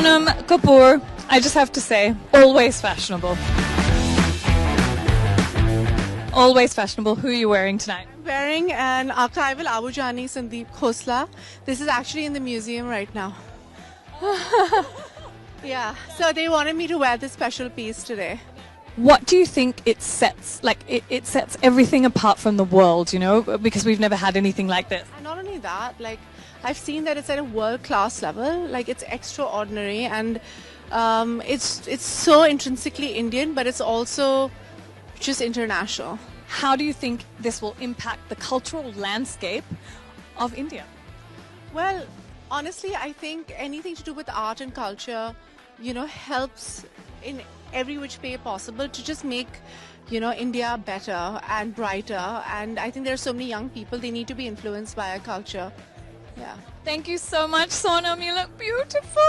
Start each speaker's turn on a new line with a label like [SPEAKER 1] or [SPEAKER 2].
[SPEAKER 1] Sonam Kapoor, I just have to say, always fashionable. Always fashionable. Who are you wearing tonight?
[SPEAKER 2] I'm wearing an archival Abu Jani Sandeep Khosla. This is actually in the museum right now. Yeah, so they wanted me to wear this special piece today.
[SPEAKER 1] What do you think it sets? Like, it sets everything apart from the world, you know, because we've never had anything like this.
[SPEAKER 2] And not only that, like, I've seen that it's at a world-class level. Like, it's extraordinary, and it's so intrinsically Indian, but it's also just international.
[SPEAKER 1] How do you think this will impact the cultural landscape of India?
[SPEAKER 2] Well, honestly, I think anything to do with art and culture, you know, helps in every which way possible to just make, you know, India better and brighter. And I think there are so many young people, they need to be influenced by our culture. Yeah.
[SPEAKER 1] Thank you so much, Sonam. You look beautiful.